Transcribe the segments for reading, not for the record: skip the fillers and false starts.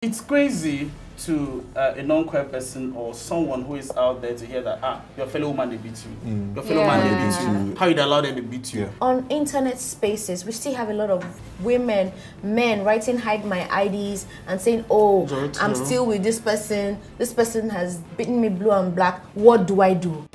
It's crazy to a non-queer person or someone who is out there to hear that your fellow woman they beat you, your fellow man they beat you. How you allow them to beat you? On internet spaces, we still have a lot of women, men writing hide my IDs and saying, "Oh, I'm still with this person. This person has beaten me blue and black. What do I do?"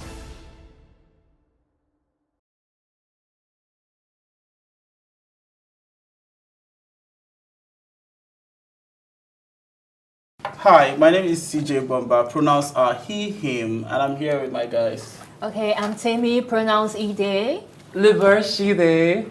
Hi, my name is CJ Bomba. Pronouns are he, him, and I'm here with my guys. Okay, I'm Tammy, pronouns Ide. Liver, she, they.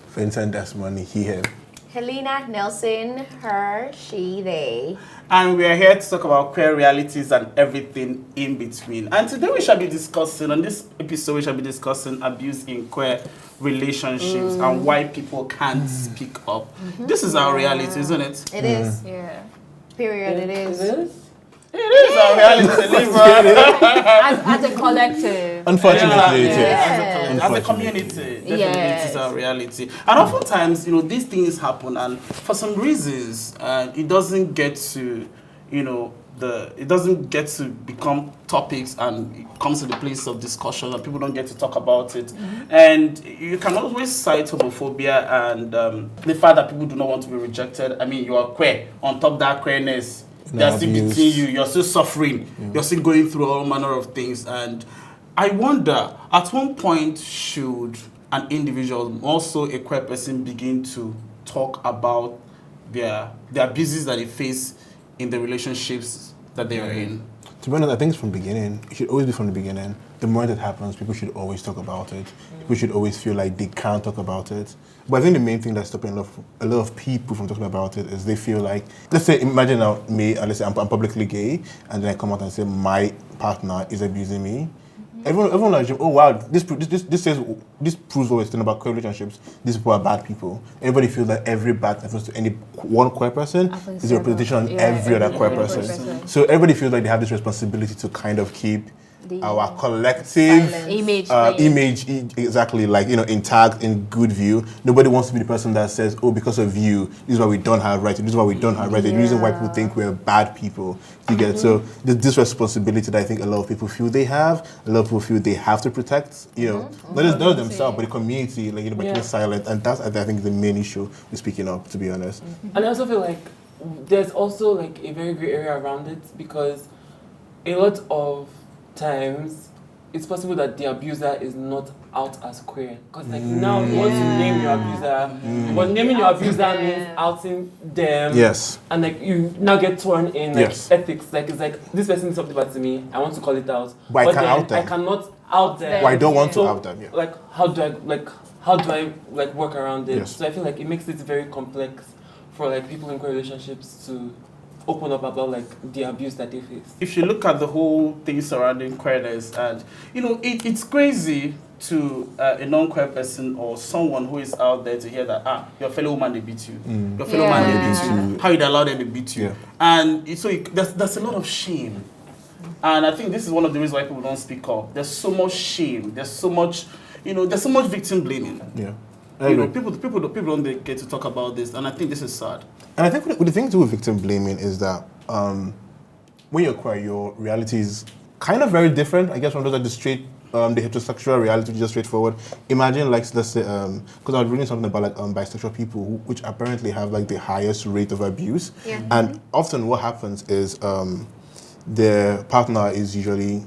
Vincent Desmond, he, him. Helena Nelson, her, she, they. And we are here to talk about queer realities and everything in between. And today we shall be discussing, on this episode we shall be discussing abuse in queer relationships and why people can't speak up. This is our reality, isn't it? It is. Yeah. Period, it is. It is our reality, As a collective. Unfortunately, it is. As a community, definitely it is our reality. And oftentimes, these things happen, and for some reasons, it doesn't get to, it doesn't get to become topics, and it comes to the place of discussion, and people don't get to talk about it. And you can always cite homophobia and the fact that people do not want to be rejected. I mean, you are queer. On top of that queerness, they're still beating you. You're still suffering. You're still going through all manner of things. And I wonder, at one point, should an individual, also a queer person, begin to talk about the abuses that they face in the relationships that they are in? To be honest, I think it's from the beginning. It should always be from the beginning. The moment it happens, people should always talk about it. People should always feel like they can't talk about it. But I think the main thing that's stopping a lot of people from talking about it is they feel like, let's say, imagine now me, and let's say I'm publicly gay, and then I come out and say my partner is abusing me. Everyone assumes, oh wow, this proves what we're saying about queer relationships. These people are bad people. Everybody feels that every bad that happens to any one queer person is a representation on every other queer person. So everybody feels like they have this responsibility to kind of keep our collective image exactly, like, intact, in good view. Nobody wants to be the person that says, oh, because of you, this is why we don't have rights, this is why we don't have rights. The reason why people think we're bad people. You get it? So there's this responsibility that I think a lot of people feel they have. A lot of people feel they have to protect, not just themselves, but the community, like, by keeping silent. And that's, I think, the main issue we're speaking of, to be honest. And I also feel like there's also like a very gray area around it, because a lot of times it's possible that the abuser is not out as queer, because like now once you name your abuser, but naming your abuser means outing them. Yes. And like you now get torn in like ethics. Like it's like, this person did something bad to me, I want to call it out, but I can't out them. I cannot out them. Well, I don't want to out them. Yeah. Like how do I work around it? Yes. So I feel like it makes it very complex for like people in queer relationships to open up about like the abuse that they face. If you look at the whole thing surrounding queerness, and it's crazy to a non-queer person or someone who is out there to hear that your fellow woman they beat you, your fellow man they beat you. How you allow them to beat you? And so there's a lot of shame, and I think this is one of the reasons why people don't speak up. There's so much shame. There's so much, there's so much victim blaming. Yeah. People don't get to talk about this, and I think this is sad. And I think what the thing to do with victim blaming is that when you're queer, your reality is kind of very different, I guess, from those that the straight, the heterosexual reality, which is just straightforward. Imagine, like, let's say, because I was reading something about like bisexual people, which apparently have like the highest rate of abuse. Yeah. And often what happens is their partner is usually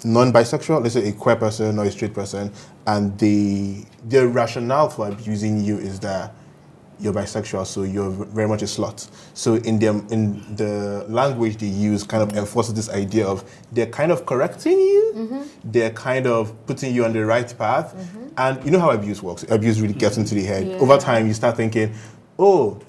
non-bisexual, let's say a queer person or a straight person, and their rationale for abusing you is that you're bisexual, so you're very much a slut. So in the language they use kind of enforces this idea of they're kind of correcting you, they're kind of putting you on the right path, and you know how abuse works. Abuse really gets into the head. Yeah. Over time, you start thinking, oh,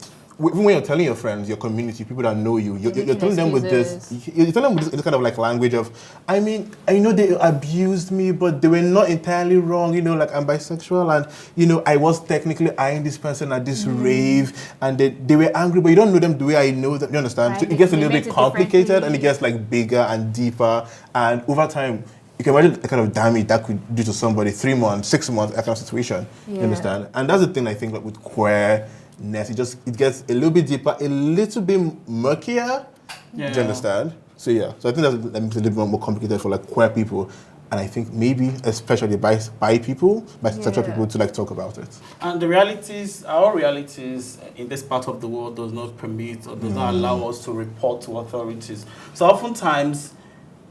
even when you're telling your friends, your community, people that know you, you're telling them with this, you're telling them with this kind of like language of, I mean, I know they abused me, but they were not entirely wrong, like I'm bisexual, and I was technically eyeing this person at this rave, and they were angry, but you don't know them the way I know them, you understand? Right. So it gets a little bit complicated, and it gets like bigger and deeper, and over time, you can imagine the kind of damage that could do to somebody, 3 months, 6 months, that kind of situation, you understand? And that's the thing I think, like with queer ness. It gets a little bit deeper, a little bit murkier. Yeah. Do you understand? So yeah, so I think that makes it a little bit more complicated for like queer people, and I think maybe especially bisexual people to like talk about it. And the realities, our realities in this part of the world does not permit or does not allow us to report to authorities. So oftentimes,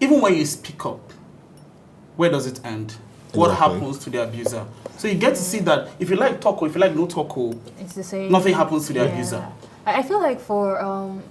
even when you speak up, where does it end? What happens to the abuser? So you get to see that if you like talk or if you like no talk, It's the same. nothing happens to the abuser. I feel like for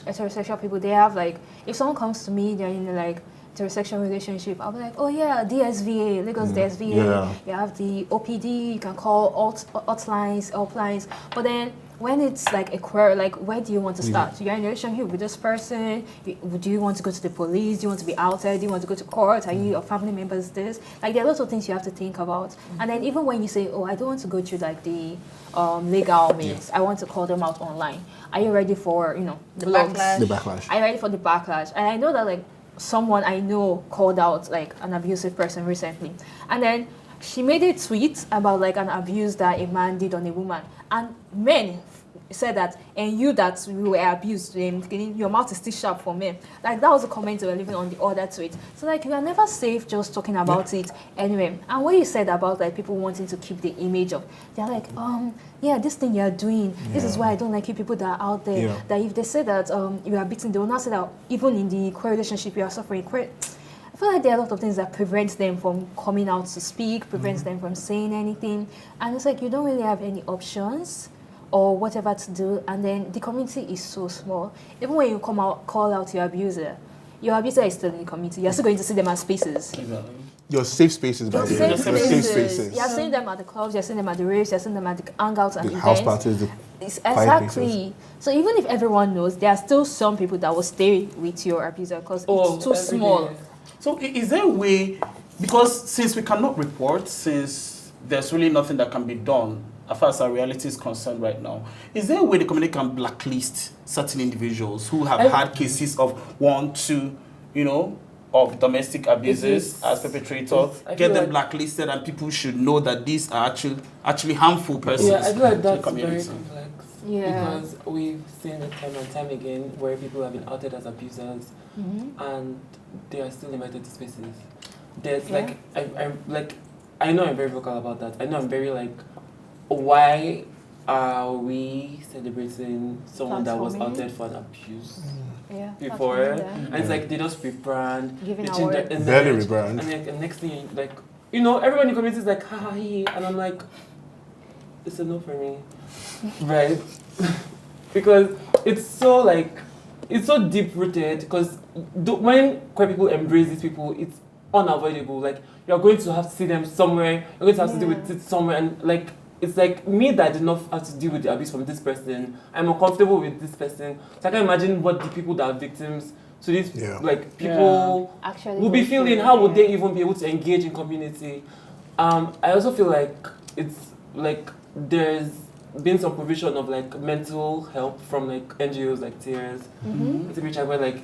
heterosexual people, they have like, if someone comes to me, they're in like heterosexual relationship, I'll be like, oh yeah, DSVA, Lagos DSVA, you have the OPD, you can call hotlines, helplines, but then when it's like a queer, like where do you want to start? You're in a relationship with this person, do you want to go to the police, do you want to be outside, do you want to go to court, are you your family members this? Like there are lots of things you have to think about. And then even when you say, oh, I don't want to go through like the legal means, I want to call them out online. Are you ready for, The blogs? backlash. The backlash. Are you ready for the backlash? And I know that like someone I know called out like an abusive person recently, and then she made a tweet about like an abuse that a man did on a woman, and men said that, and you that we were abused, your mouth is still sharp for men. Like that was a comment they were leaving on the other tweet. So like you are never safe just talking about it anyway. And what you said about like people wanting to keep the image of, they're like, yeah, this thing you're doing, this is why I don't like you people that are out there. Yeah. That if they say that you are beaten, they will not say that even in the queer relationship you are suffering. I feel like there are a lot of things that prevent them from coming out to speak, prevents them from saying anything. And it's like you don't really have any options or whatever to do, and then the community is so small. Even when you come out, call out your abuser is still in the community. You're still going to see them as spaces. Exactly. Your safe spaces, by the way. Your safe spaces. You're seeing them at the clubs, you're seeing them at the raves, you're seeing them at the hangouts and The events. house parties, the Exactly. So even if everyone knows, there are still some people that will stay with your abuser because it's too small. So is there a way, because since we cannot report, since there's really nothing that can be done as far as our reality is concerned right now, is there a way the community can blacklist certain individuals who have had cases of 1, 2, of domestic abuses as perpetrators, get them blacklisted, and people should know that these are actually harmful persons? Yeah, I feel like to the that's community. very complex. Yeah. Because we've seen it time and time again where people have been outed as abusers and they are still limited to spaces. There's I know I'm very vocal about that. I know I'm very like, why are we celebrating someone that was outed for an abuse before? And it's like they just rebrand, Giving they our change their word. image, Barely rebrand. and like the next thing like everyone in the community is like ha he, and I'm like, it's a no for me, right? Because it's so deep rooted. Because when queer people embrace these people, it's unavoidable. Like you're going to have to see them somewhere. You're going to have to deal with it somewhere, and like it's like me that did not have to deal with the abuse from this person. I'm uncomfortable with this person, so I can imagine what the people that are victims to this like people Actually will be feeling. How would they even be able to engage in community? I also feel like it's like there's been some provision of like mental help from like NGOs like Tears, where like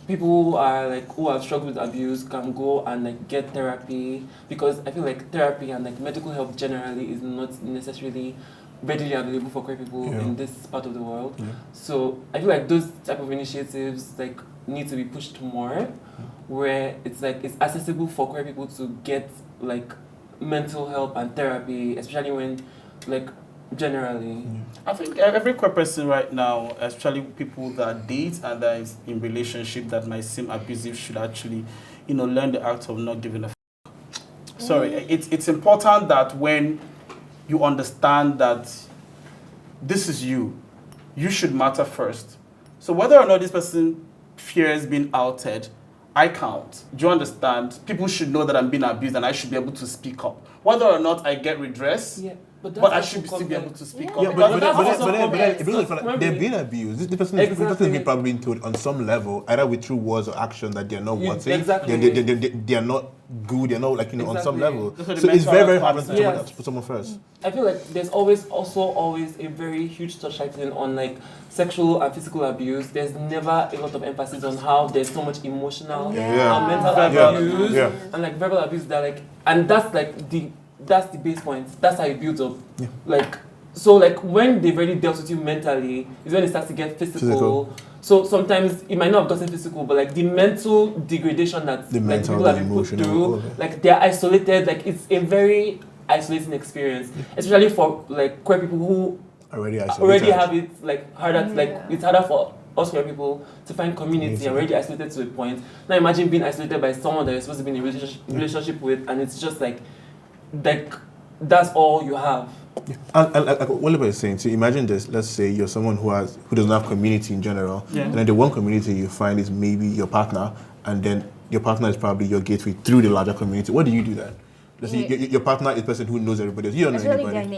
people who are like who have struggled with abuse can go and like get therapy, because I feel like therapy and like medical help generally is not necessarily readily available for queer people in this part of the world. So I feel like those type of initiatives like need to be pushed more, where it's like it's accessible for queer people to get like mental help and therapy, especially when like generally. I think every queer person right now, especially people that date and that is in relationship that might seem abusive, should actually, learn the art of not giving a Sorry, it's important that when you understand that this is you should matter first. So whether or not this person fears being outed, I count. Do you understand? People should know that I'm being abused and I should be able to speak up. Whether or not I get redress, but I should still be able to speak up. Yeah, but they're being abused. The person is probably into it on some level, either with through words or action that they're not wanting. Exactly. They're not good. They're not on some level. So it's very hard to put someone first. I feel like there's always a very huge touchlighting on like sexual and physical abuse. There's never a lot of emphasis on how there's so much emotional and mental abuse and like verbal abuse that like, and that's like that's the base point. That's how it builds up. Like So like when they've already dealt with you mentally, is when it starts to get physical. So sometimes it might not have gotten physical, but like the mental degradation that like people have been put through, like they're isolated. Like it's a very isolating experience, especially for like queer people who already have it like harder. Like it's harder for us queer people to find community and already isolated to a point. Now imagine being isolated by someone that you're supposed to be in a relationship with, and it's just like that's all you have. And like what Oliver is saying, so imagine this, let's say you're someone who doesn't have community in general, and then the one community you find is maybe your partner, and then your partner is probably your gateway through the larger community. What do you do then? Let's say your partner is a person who knows everybody else. You don't know anybody.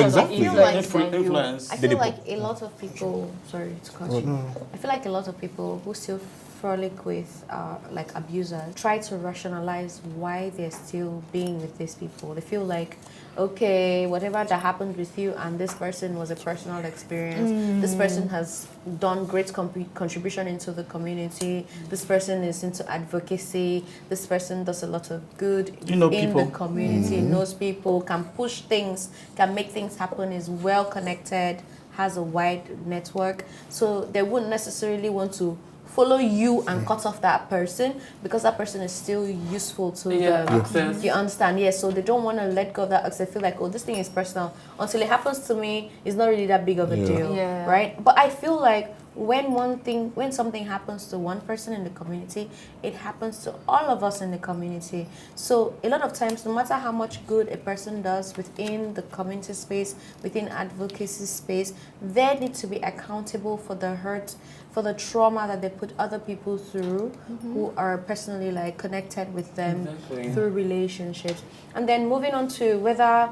Exactly. Influence. I feel like a lot of people, sorry to cut you. I feel like a lot of people who still frolic with like abusers try to rationalize why they're still being with these people. They feel like, okay, whatever that happened with you and this person was a personal experience. This person has done great contribution into the community. This person is into advocacy. This person does a lot of good in the community, knows people, can push things, can make things happen, is well connected, has a wide network. So they wouldn't necessarily want to follow you and cut off that person because that person is still useful to them. You understand? Yes, so they don't want to let go of that because they feel like, oh, this thing is personal. Until it happens to me, it's not really that big of a deal, right? But I feel like when something happens to one person in the community, it happens to all of us in the community. So a lot of times, no matter how much good a person does within the community space, within advocacy space, they need to be accountable for the hurt, for the trauma that they put other people through who are personally like connected with them through relationships. And then moving on to whether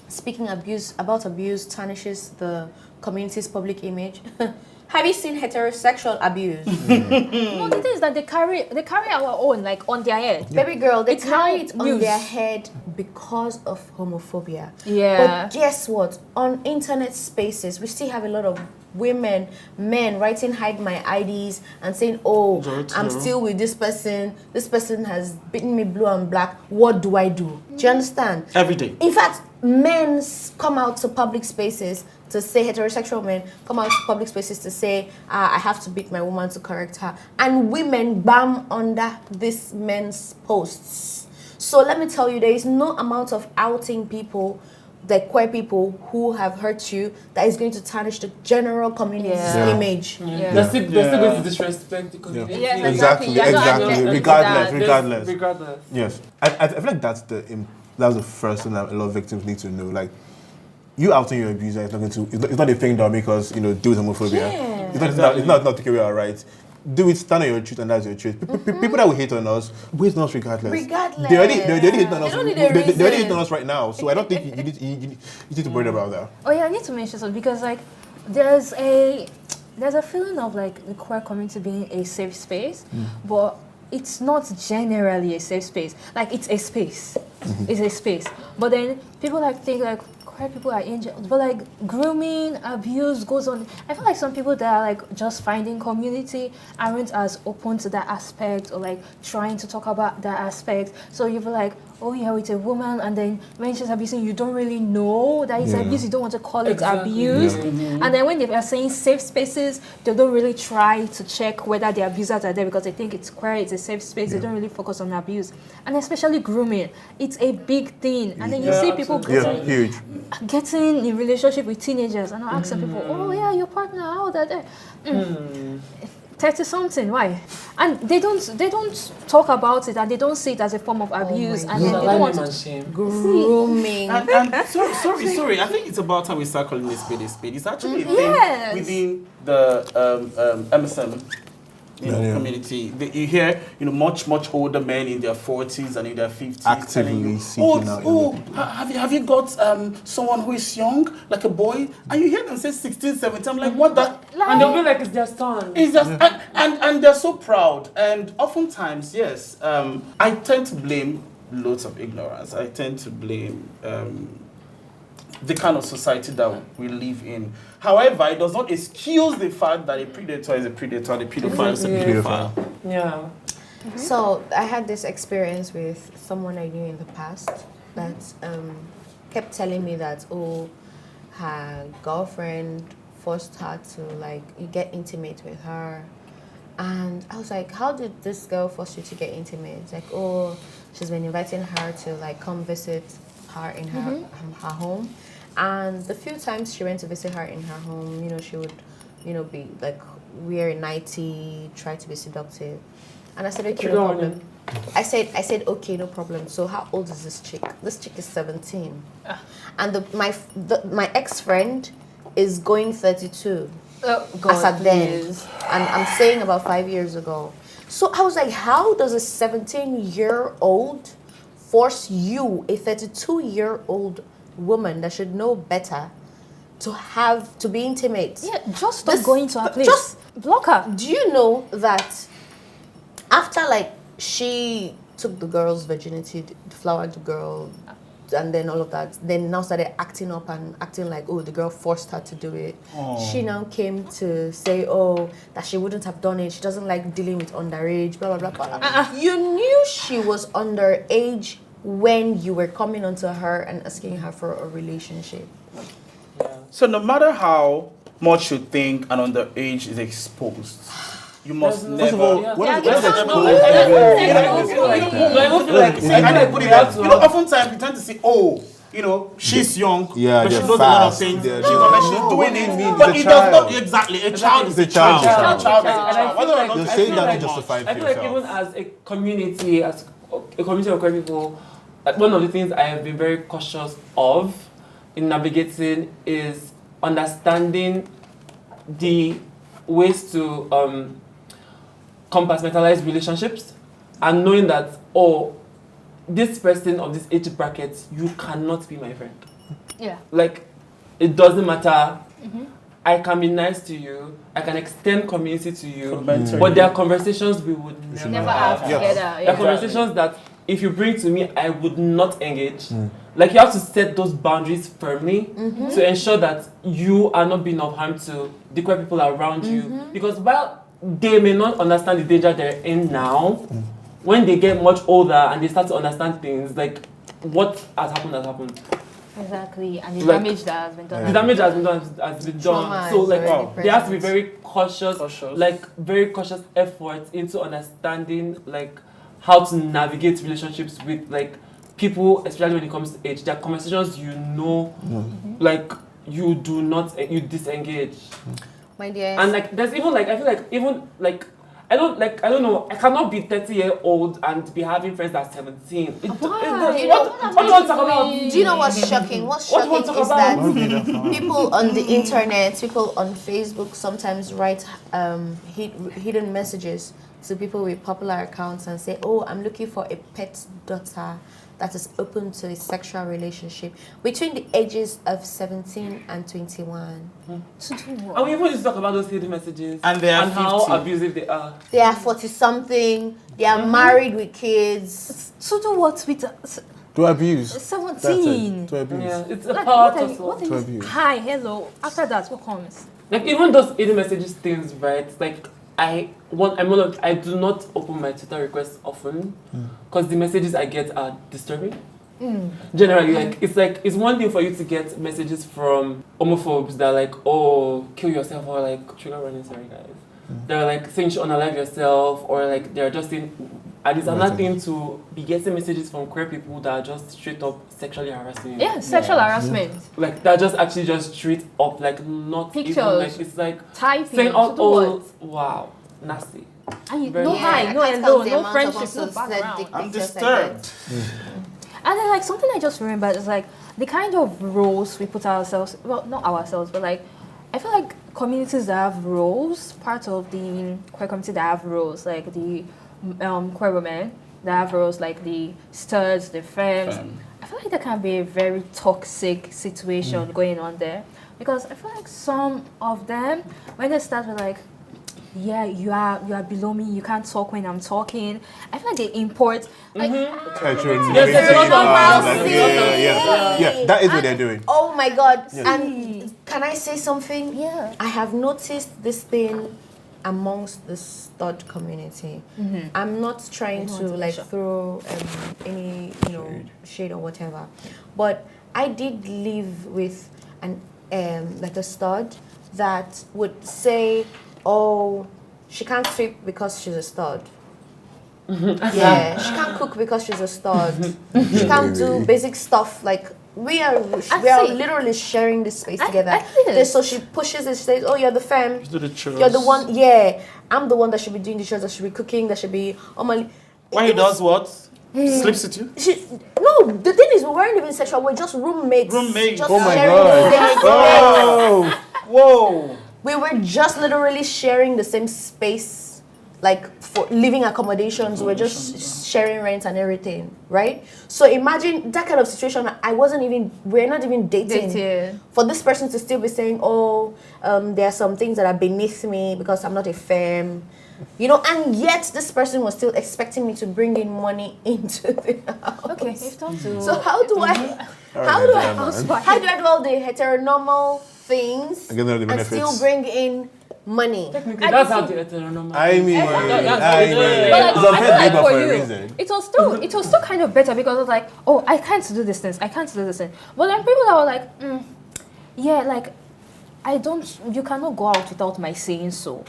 speaking about abuse tarnishes the community's public image. Have you seen heterosexual abuse? No, the thing is that they carry our own like on their head. Baby girl, they It's carry not it on news. their head because of homophobia. Yeah. But guess what? On internet spaces, we still have a lot of men writing hide my IDs and saying, oh, I'm still with this person has beaten me blue and black, what do I do? Do you understand? Every day. In fact, men come out to public spaces to say, heterosexual men come out to public spaces to say, I have to beat my woman to correct her. And women bam under this men's posts. So let me tell you, there is no amount of outing people, like queer people who have hurt you, that is going to tarnish the general community's image. They're still going to disrespect the community. Yes, Exactly. Regardless. Yes. I feel like that's the first thing that a lot of victims need to know. Like, you outing your abuser is not going to. It's not a thing that will make us, deal with homophobia. It's not to carry our rights. Do it, stand on your truth, and that's your truth. People that will hate on us, will hate on us regardless. They already hate on us. They already hate on us right now. So I don't think you need to worry about that. Oh yeah, I need to mention something because like there's a feeling of like the queer community being a safe space, but it's not generally a safe space. Like it's a space. It's a space. But then people like think like queer people are angels, but like grooming, abuse goes on. I feel like some people that are like just finding community aren't as open to that aspect or like trying to talk about that aspect. So you feel like, oh yeah, it's a woman, and then when she's abusing, you don't really know that it's abuse. You don't want to call it abuse. And then when they are saying safe spaces, they don't really try to check whether the abusers are there because they think it's queer, it's a safe space. They don't really focus on abuse, and especially grooming. It's a big thing, and then you see people getting in relationship with teenagers and asking people, oh yeah, your partner, how that there? 30 something, why? And they don't talk about it, and they don't see it as a form of abuse, and then they don't want to grooming. And sorry. I think it's about time we start calling it spade a spade. It's actually a thing within the MSM community. You hear, much older men in their 40s and in their 50s actively seeking out. Have you got someone who is young, like a boy? And you hear them say 16, 17. I'm like, what the? And they'll be like, it's their son. It's just, and they're so proud. And oftentimes, yes, I tend to blame loads of ignorance. I tend to blame the kind of society that we live in. However, it does not excuse the fact that a predator is a predator and a pedophile is a pedophile. Yeah. So I had this experience with someone I knew in the past that kept telling me that, her girlfriend forced her to like get intimate with her. And I was like, how did this girl force you to get intimate? It's like, oh, she's been inviting her to like come visit her in her home. And the few times she went to visit her in her home, she would, be like wear a nightie, try to be seductive. And I said, okay, no problem. I said, okay, no problem. So how old is this chick? This chick is 17. And my ex-friend is going 32. Oh, As God, at then. please. And I'm saying about 5 years ago. So I was like, how does a 17-year-old force you, a 32-year-old woman that should know better, to be intimate? Yeah, just stop going to her place. Just block her. Do you know that after like she took the girl's virginity, flowered the girl, and then all of that, then now started acting up and acting like, oh, the girl forced her to do it. She now came to say, oh, that she wouldn't have done it. She doesn't like dealing with underage, blah, blah, blah, blah. You knew she was underage when you were coming onto her and asking her for a relationship. So no matter how much you think an underage is exposed, you must never. First of all, oftentimes you tend to say, oh, she's young, yeah, but she they're knows a lot of fast. things. They're- She's doing it, mean, but it's a it does not child. exactly. A child is a child. child. It's a child. A child is a child. Whether or not You're I saying feel that like to justify I for feel like yourself. even as a community of queer people, like one of the things I have been very cautious of in navigating is understanding the ways to compartmentalize relationships and knowing that, oh, this person of this age bracket, you cannot be my friend. Yeah. Like, it doesn't matter. I can be nice to you. I can extend community to you. But there are conversations we would Never have together. There are conversations that if you bring to me, I would not engage. Like, you have to set those boundaries firmly to ensure that you are not being of harm to the queer people around you. Because while they may not understand the danger they're in now, when they get much older and they start to understand things, like, what has happened. Exactly, and the Like, damage that has been done. The damage has been done. Trauma So is like already there has to be present. very cautious effort into understanding like how to navigate relationships with like people, especially when it comes to age. There are conversations like you disengage. My dear. And like there's even like I feel like even like I don't know. I cannot be 30-year-old and be having friends that are 17. What do you want to talk about? Do you know what's shocking? What's What do you shocking want to is talk that people on the internet, people on Facebook sometimes write hidden messages to people with popular accounts and say, oh, I'm looking for a pet daughter that is open to a sexual relationship between the ages of 17 and 21. And we even used to talk about those hidden messages And they are how 50. abusive they are. They are 40-something, they are married with kids. So do what with To abuse. 17? To abuse. Yeah, it's a Like, power what are you, tussle. what are To you, abuse. hi, hello. After that, what comes? Like even those hidden messages things, right? Like I do not open my Twitter requests often because the messages I get are disturbing. Generally, it's one thing for you to get messages from homophobes that are like, oh, kill yourself, or like trigger warning, sorry guys. They're like saying you should unalive yourself, or like they're just saying. And it's another thing to be getting messages from queer people that are just straight up sexually harassing you. Yeah, sexual harassment. Like they're just actually just straight up, like not Pictures. even like it's like Typing. saying to all, do all what? wow, nasty. And you, Very no nice. hi, no I can't hello, count the no amount of friendship, no unsolicited background. dick I'm pictures I get. disturbed. And then like something I just remembered is like the kind of roles we put ourselves, well, not ourselves, but like I feel like communities that have roles, part of the queer community that have roles, like the queer women that have roles, like the studs, the femmes. I feel like there can be a very toxic situation going on there, because I feel like some of them, when they start with like, yeah, you are below me, you can't talk when I'm talking, I feel like they import like Yeah, that is what they're doing. Oh my God. Yeah. And can I say something? Yeah. I have noticed this thing amongst the stud community. I'm not trying to like throw any shade or whatever, but I did live with an like a stud that would say, oh, she can't sweep because she's a stud. Yeah, she can't cook because she's a stud. She can't do basic stuff like we are literally sharing this space together. So she pushes it, she says, oh, you're the femme. You do the chores. You're the one, yeah. I'm the one that should be doing the chores, that should be cooking, that should be on my... When he does what? Sleeps with you? No, the thing is, we weren't even sexual, we're just roommates. Roommates. Just Oh my sharing the same God. space. Whoa! We were just literally sharing the same space, like for living accommodations. We're just sharing rent and everything, right? So imagine that kind of situation. We're not even dating. For this person to still be saying, oh, there are some things that are beneath me because I'm not a femme. You know, and yet this person was still expecting me to bring in money into the house. Okay, you've talked to. So how do I do all the heteronormal things And get all the and benefits. still bring in money? Technically, that's how the heteronormal. I mean, But like, it's I unfair feel like labor for for a you, reason. it was still kind of better because I was like, oh, I can't do this thing, I can't do this thing. But then people that were like, yeah, like, you cannot go out without my saying so.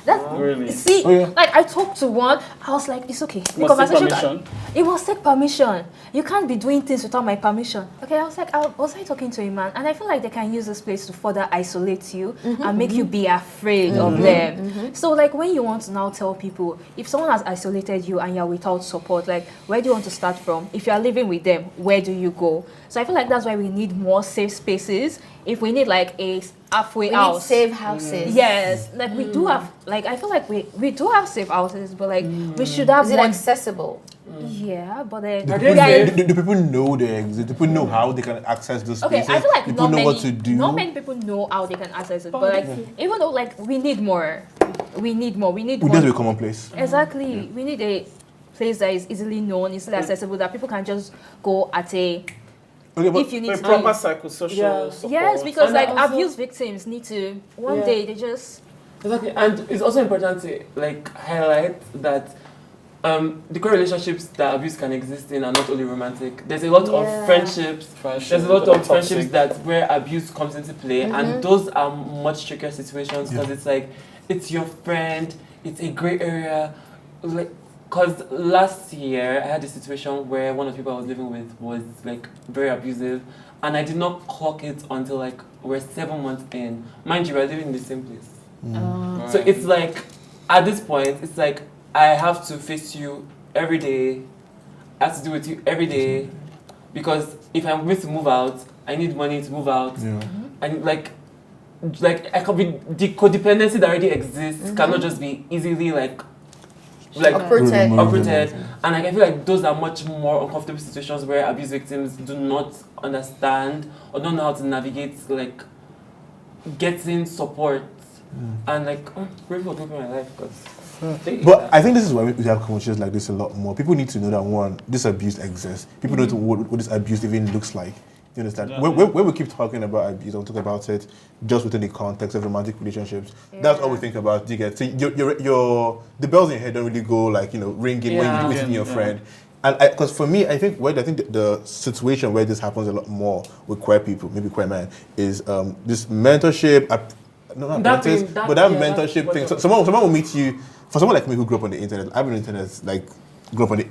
Really? See, Oh, yeah. like I talked to one, I was like, it's okay. The Must take conversation, permission? it must take permission. You can't be doing things without my permission. Okay, I was like, was I talking to a man? And I feel like they can use this place to further isolate you and make you be afraid of them. So like when you want to now tell people, if someone has isolated you and you're without support, like where do you want to start from? If you're living with them, where do you go? So I feel like that's why we need more safe spaces. If we need like a halfway We house. need safe houses. Yes, like we do have, like I feel like we do have safe houses, but like we should have Is it one. accessible? Yeah, but then Do people know they exist? Do people know how they can access those okay, spaces? I feel like do people know what to do? not many people know how they can access it, but like even though like we need more. We need Would this more. be a commonplace? Exactly, we need a place that is easily known, easily accessible, that people can just go at a. Okay, but If you need A to proper psychosocial support. yes, because And like also- abuse victims need to one Yeah. day they just Exactly, and it's also important to like highlight that the core relationships that abuse can exist in are not only romantic. There's a lot of friendships. There's a lot of friendships that where abuse comes into play, and those are much trickier situations because it's like it's your friend, it's a gray area, like. Because last year I had a situation where one of the people I was living with was like very abusive, and I did not clock it until like we're 7 months in. Mind you, we're living in the same place. So it's like at this point, it's like I have to face you every day. I have to deal with you every day because if I'm going to move out, I need money to move out, and like I could be the codependency that already exists cannot just be easily like uprooted. And like, I feel like those are much more uncomfortable situations where abuse victims do not understand or don't know how to navigate like getting support. And like, I'm grateful to my life because. But I think this is why we have conversations like this a lot more. People need to know that one, this abuse exists. People know what this abuse even looks like. You understand? Yeah. When we keep talking about abuse, don't talk about it just within the context of romantic relationships. That's all we think about. You get so the bells in your head don't really go like ringing when you're visiting your friend. And because for me, I think the situation where this happens a lot more with queer people, maybe queer men, is this mentorship. Not apprentice, but that mentorship thing. So someone will meet you. For someone like me who grew up on the internet, I've been on the internet grew up on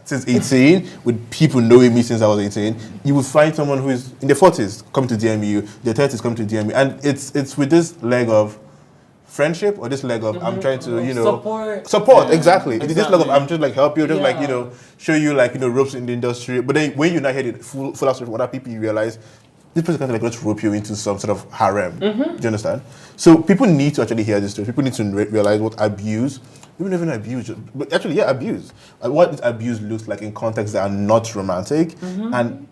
since 18, with people knowing me since I was 18. You will find someone who is in their 40s coming to DM you, their 30s coming to DM you, and it's with this leg of friendship or this leg of I'm trying to support exactly. It's this leg of I'm just like help you, just like show you like ropes in the industry. But then when you now hear the full aspect of other people, you realize this person kind of like just rope you into some sort of harem. Do you understand? So people need to actually hear this story. People need to realize what abuse, even abuse, but actually abuse, what abuse looks like in contexts that are not romantic, and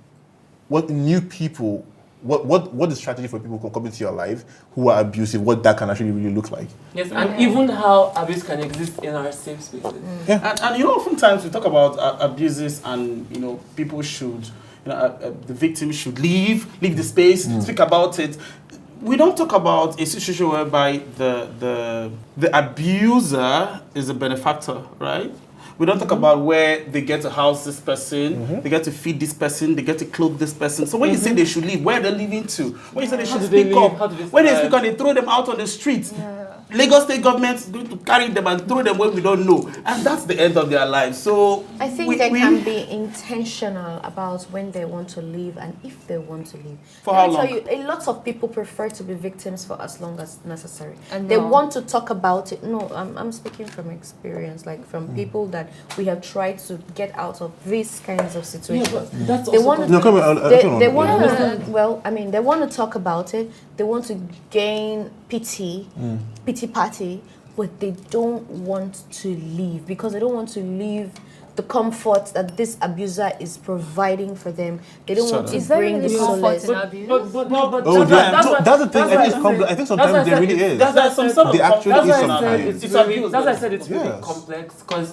what new people, what the strategy for people who come into your life who are abusive, what that can actually really look like. Yes, and even how abuse can exist in our safe spaces. And oftentimes we talk about abuses, and people should. The victim should leave the space, speak about it. We don't talk about a situation whereby the abuser is a benefactor, right? We don't talk about where they get to house this person, they get to feed this person, they get to clothe this person. So when you say they should leave, where are they leaving to? When you say they should speak up, when they speak up, they throw them out on the streets. Lagos State government is going to carry them and throw them where we don't know. And that's the end of their lives. So I think they can be intentional about when they want to leave and if they want to leave. For how long? Tell you, a lot of people prefer to be victims for as long as necessary. And they want to talk about it. No, I'm speaking from experience, like from people that we have tried to get out of these kinds of situations. That's they also want they want to, well, I mean, they want to talk about it. They want to gain pity party, but they don't want to leave because they don't want to leave the comfort that this abuser is providing for them. They don't want to bring the solace. But That's the thing. I think sometimes there really is. That's There actually is sometimes. That's why I said it's really complex, because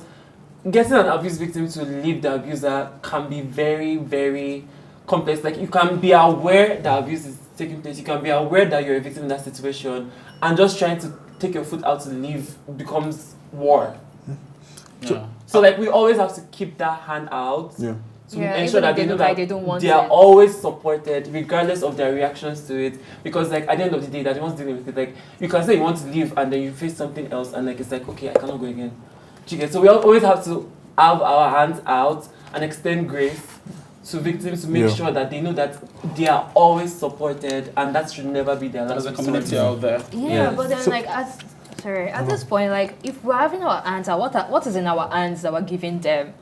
getting an abuse victim to leave the abuser can be very, very complex. Like, you can be aware that abuse is taking place, you can be aware that you're a victim in that situation, and just trying to take your foot out to leave becomes war. So like, we always have to keep that hand out to ensure that they know that they are always supported regardless of their reactions to it. Because like, at the end of the day, that one's dealing with it. Like, you can say you want to leave and then you face something else and like, it's like, okay, I cannot go again. So we always have to have our hands out and extend grace to victims to make sure that they know that they are always supported, and that should never be their last resort. There's a community out there. But then like, at this point, like, if we're having our hands out, what is in our hands that we're giving them?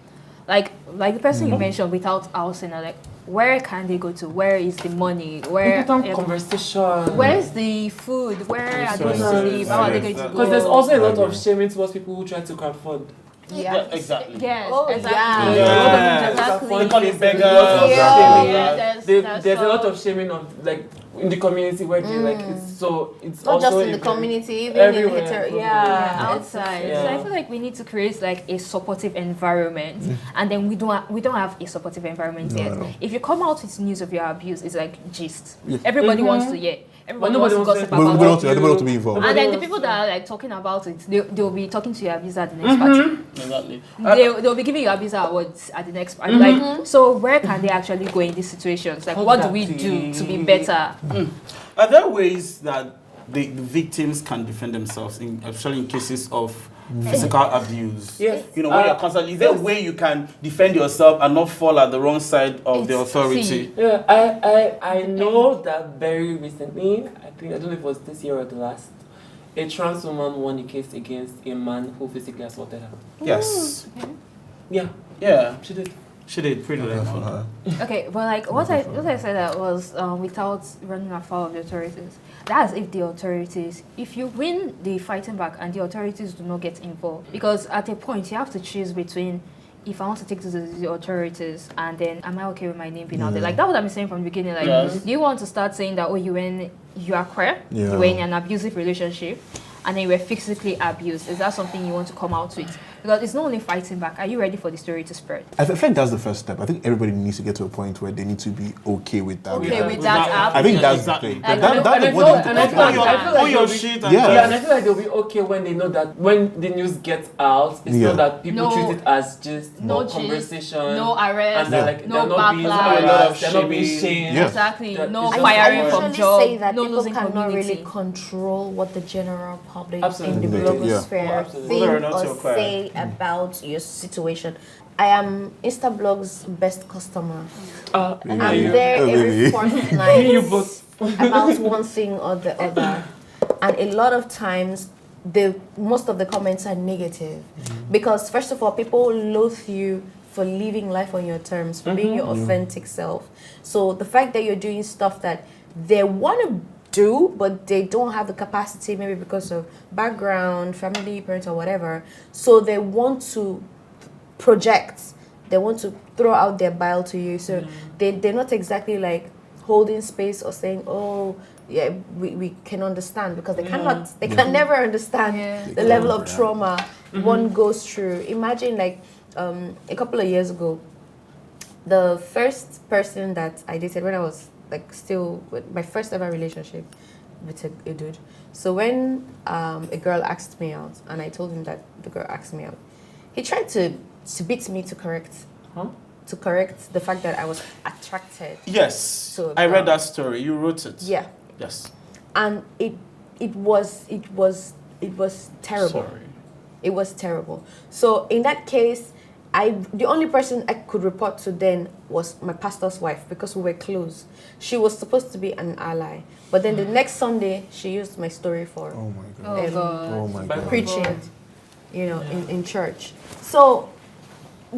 Like the person you mentioned, without housing, like, where can they go to? Where is the money? Where conversation? Where's the food? Where are they going to live? How are they going to go? Because there's also a lot of shaming towards people who try to crowdfund. Yeah, exactly. Yes, exactly. They call it beggars. There's a lot of shaming of, like, in the community where they like, it's not also just in the community, even everywhere, in outside. So I feel like we need to create like a supportive environment, and then we don't have a supportive environment yet. If you come out with news of your abuse, it's like gist. Everybody wants to hear. Everybody wants to gossip about it. Everybody wants to be involved. And then the people that are like talking about it, they'll be talking to your abuser at the next party. Exactly. They'll be giving you abuser awards at the next party. Like, so where can they actually go in these situations? Like, what do we do to be better? Are there ways that the victims can defend themselves, especially in cases of physical abuse? Yes. You know, when you're constantly, is there a way you can defend yourself and not fall at the wrong side of the authority? Yeah, I know that very recently, I don't know if it was this year or the last, a trans woman won a case against a man who physically assaulted her. Yes. Yeah, she did. She did pretty well. Okay, but like what I said that was without running afoul of the authorities. That's if the authorities, if you win the fighting back and the authorities do not get involved, because at a point you have to choose between, if I want to take this to the authorities, and then am I okay with my name being out there? Like, that's what I'm saying from the beginning. Like, do you want to start saying that, oh, you are queer, you were in an abusive relationship, and then you were physically abused? Is that something you want to come out with? Because it's not only fighting back. Are you ready for the story to spread? I think that's the first step. I think everybody needs to get to a point where they need to be okay with that. I think that's the thing. And I feel like they'll be okay when they know that when the news gets out, it's not that people treat it as just no conversation, no arrest, and no backlash, they're not being shamed. Exactly. No firing from job. Say that no people losing cannot community. really control what the general public Absolutely. in the blogosphere think or say about your situation. I am Instablog's best customer. I'm there every fortnight about one thing or the other. And a lot of times, most of the comments are negative. Because first of all, people loathe you for living life on your terms, for being your authentic self. So the fact that you're doing stuff that they want to do, but they don't have the capacity, maybe because of background, family, parents, or whatever. So they want to project, they want to throw out their bile to you. So they're not exactly like holding space or saying, oh, yeah, we can understand, because they cannot, they can never understand the level of trauma one goes through. Imagine like a couple of years ago, the first person that I dated when I was like still with my first ever relationship with a dude. So when a girl asked me out, and I told him that the girl asked me out, He tried to beat me to correct the fact that I was attracted. Yes, to a I read girl. that story. You wrote it. Yeah, Yes. and it was terrible. Sorry. It was terrible. So in that case, the only person I could report to then was my pastor's wife because we were close. She was supposed to be an ally, but then the next Sunday she used my story for Oh my god. Oh God. Oh my god. preaching, in church. So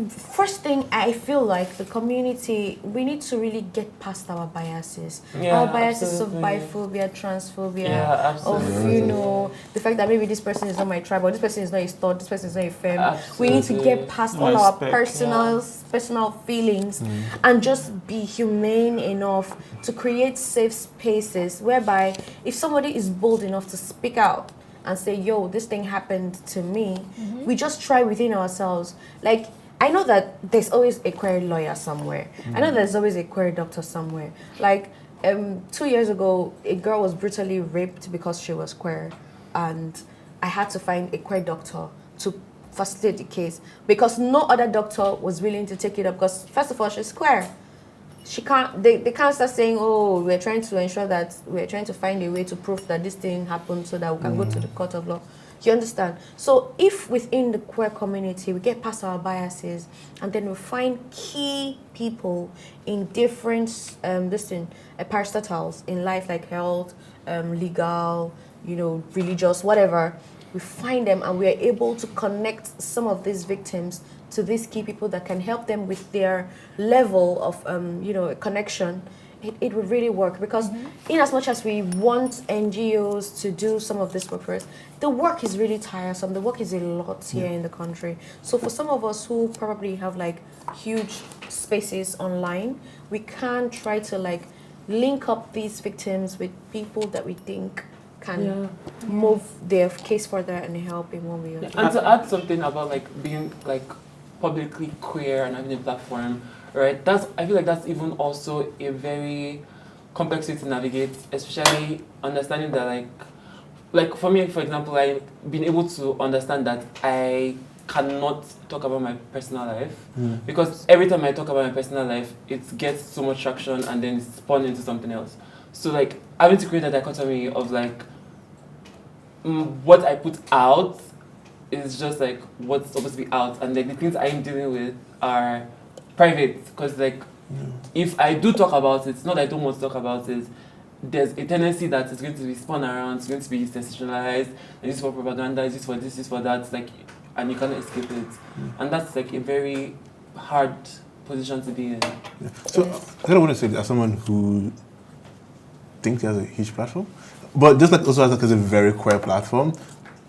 first thing, I feel like the community, we need to really get past our biases. Yeah, Our biases absolutely. of biphobia, transphobia, Yeah, of, absolutely. the fact that maybe this person is not my tribe, or this person is not a stud, this person is not a femme. We need to Absolutely. get past No all our respect, personal feelings and just be humane enough to create safe spaces whereby if somebody is bold enough to speak out and say, yo, this thing happened to me, we just try within ourselves. Like, I know that there's always a queer lawyer somewhere. I know there's always a queer doctor somewhere. Like, 2 years ago, a girl was brutally raped because she was queer. And I had to find a queer doctor to facilitate the case because no other doctor was willing to take it up because, first of all, she's queer. She can't, they can't start saying, oh, we're trying to find a way to prove that this thing happened so that we can go to the court of law. You understand? So if within the queer community we get past our biases and then we find key people in different parastatals in life, like health, legal, religious, whatever, we find them and we are able to connect some of these victims to these key people that can help them with their level of connection. It would really work because in as much as we want NGOs to do some of this work for us, the work is really tiresome. The work is a lot here in the country. So for some of us who probably have like huge spaces online, we can try to like link up these victims with people that we think can move their case further and help in one way or another. And to add something about like being like publicly queer and having a platform, right? I feel like that's even also a very complex way to navigate, especially understanding that like for me, for example, I've been able to understand that I cannot talk about my personal life because every time I talk about my personal life, it gets so much traction and then it's spun into something else. So like having to create a dichotomy of like what I put out is just like what's supposed to be out, and like the things I'm dealing with are private because like if I do talk about it, it's not that I don't want to talk about it. There's a tendency that it's going to be spun around, it's going to be sensationalized, it's for propaganda, it's for this, it's for that, like, and you can't escape it. And that's like a very hard position to be in. Yeah. So I kind of want to say, as someone who thinks he has a huge platform, but just like also as a very queer platform,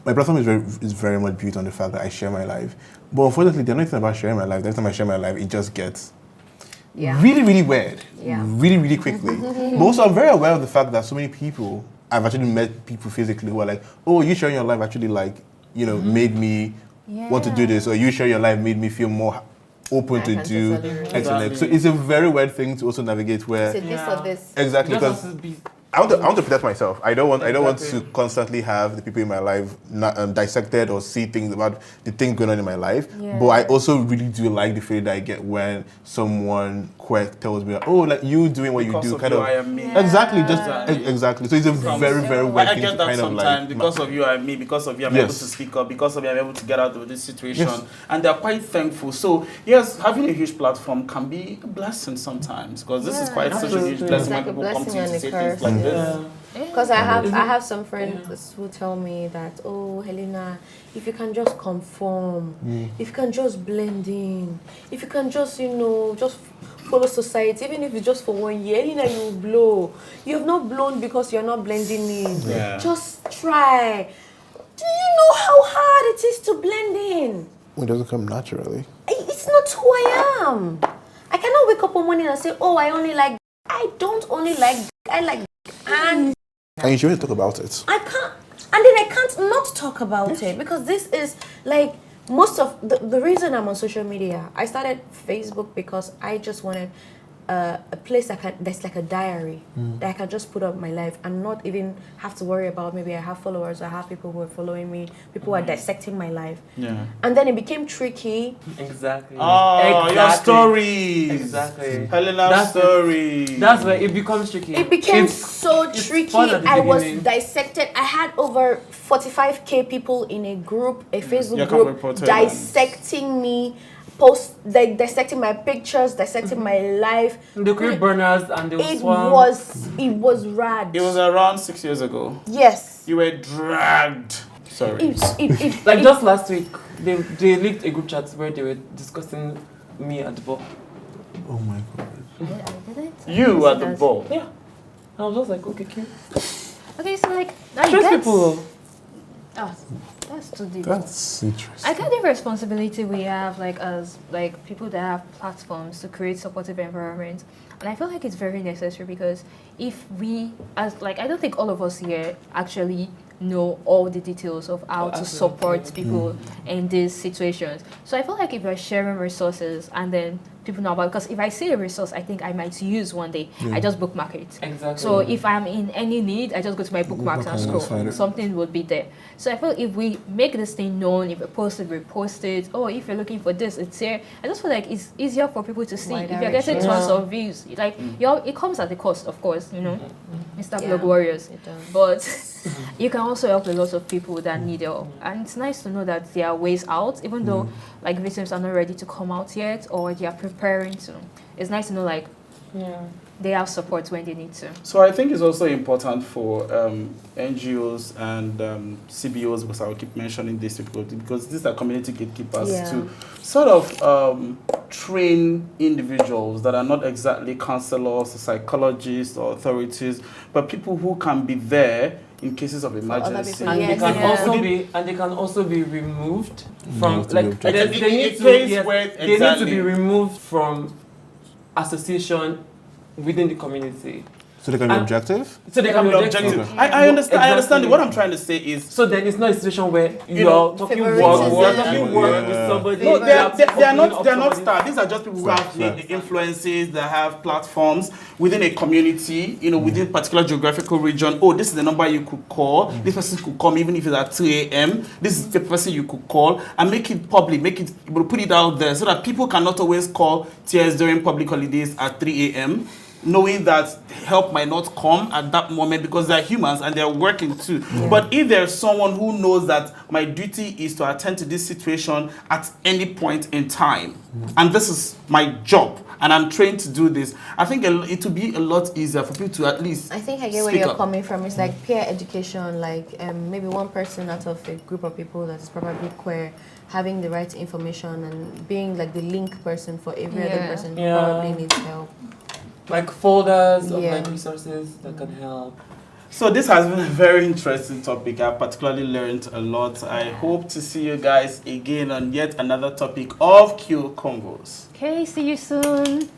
my platform is very much built on the fact that I share my life. But unfortunately, there's nothing about sharing my life. Every time I share my life, it just gets really, really weird. Yeah. Really, really quickly. But also, I'm very aware of the fact that so many people, I've actually met people physically who are like, oh, you sharing your life actually like, made me want to do this, or you sharing your life made me feel more open to do X and X. So it's a very weird thing to also navigate where... Is it this or this? Exactly, because... I want to protect myself. I don't want to constantly have the people in my life dissected or see things about the things going on in my life. Yeah. But I also really do like the feeling that I get when someone queer tells me, oh, like you doing what Because you do, of kind you, of I am me. exactly, exactly. So it's a very, very weird I thing get to that kind of sometimes like because of you and me, because of you I'm Yes. able to speak up, because of you I'm able to get out of this situation, Yes. and they're quite thankful. So yes, having a huge platform can be a blessing sometimes because this is quite such a huge absolutely. blessing It's when like a people come to blessing you to and a say curse. things like this. Because I have some friends who tell me that, oh, Helena, if you can just conform, if you can just blend in, if you can just, just follow society, even if it's just for 1 year, Helena, you will blow. You have not blown because you're not blending in. Yeah. Just try. Do you know how hard it is to blend in? it doesn't come naturally. It's not who I am. I cannot wake up one morning and say, oh, I only like. I don't only like. I like. And you shouldn't talk about it. I can't, and then I can't not talk about it because this is like most of the reason I'm on social media. I started Facebook because I just wanted a place that's like a diary that I can just put up my life and not even have to worry about maybe I have followers or I have people who are following me, people who are dissecting my life. Yeah. And then it became tricky. Exactly. Oh, your stories. Exactly. Helena's story. That's where it becomes tricky. It became so tricky. fun at the I was beginning. dissected. I had over 45k people in a group, a Facebook Your group, reporter, dissecting me, dissecting my pictures, dissecting my life. They create burners and they will It swam. was rad. It was around 6 years ago. Yes. You were dragged. Sorry. Like just last week, they leaked a group chat where they were discussing me at the ball. Oh my god. You at the ball. Yeah. I was just like, okay, cute. Okay, so like I Stress guess, people. Oh, that's too deep. That's interesting. I get the responsibility we have, like as like people that have platforms to create supportive environments, and I feel like it's very necessary because if we, as like, I don't think all of us here actually know all the details of how to support people in these situations. So I feel like if we're sharing resources and then people know about, because if I see a resource I think I might use one day, I just bookmark it. Exactly. So if I'm in any need, I just go to my bookmarks and scroll. Something will be there. So I feel if we make this thing known, if we post it, repost it, or if you're looking for this, it's here. I just feel like it's easier for people to see. If you're getting tons of views, like it comes at the cost, of course, you know, Mr. Blog Warriors. But you can also help a lot of people that need help. And it's nice to know that there are ways out, even though like victims are not ready to come out yet or they are preparing to. It's nice to know like they have support when they need to. So I think it's also important for NGOs and CBOs, because I will keep mentioning this because these are community gatekeepers to sort of train individuals that are not exactly counselors or psychologists or authorities, but people who can be there in cases of emergency. And they can also be removed from like they need to be removed from association within the community. So they can be objective? So they can be objective. Okay. I understand. I understand. What I'm trying to say is, so then it's not a situation where you're talking work with somebody. No, they are not stars. These are just people who have influences, that have platforms within a community, you know, within a particular geographical region. Oh, this is the number you could call. This person could come even if it's at 2 a.m. This is the person you could call, and make it public, put it out there so that people cannot always call tears during public holidays at 3 a.m. knowing that help might not come at that moment because they're humans and they're working too. But if there's someone who knows that my duty is to attend to this situation at any point in time, and this is my job, and I'm trained to do this, I think it will be a lot easier for people to at least I think I get where you're coming from. It's like peer education, like maybe one person out of a group of people that is probably queer having the right information and being like the link person for every other person who probably needs help. Like folders of like resources that can help. So this has been a very interesting topic. I particularly learned a lot. I hope to see you guys again on yet another topic of Convos. Okay, see you soon.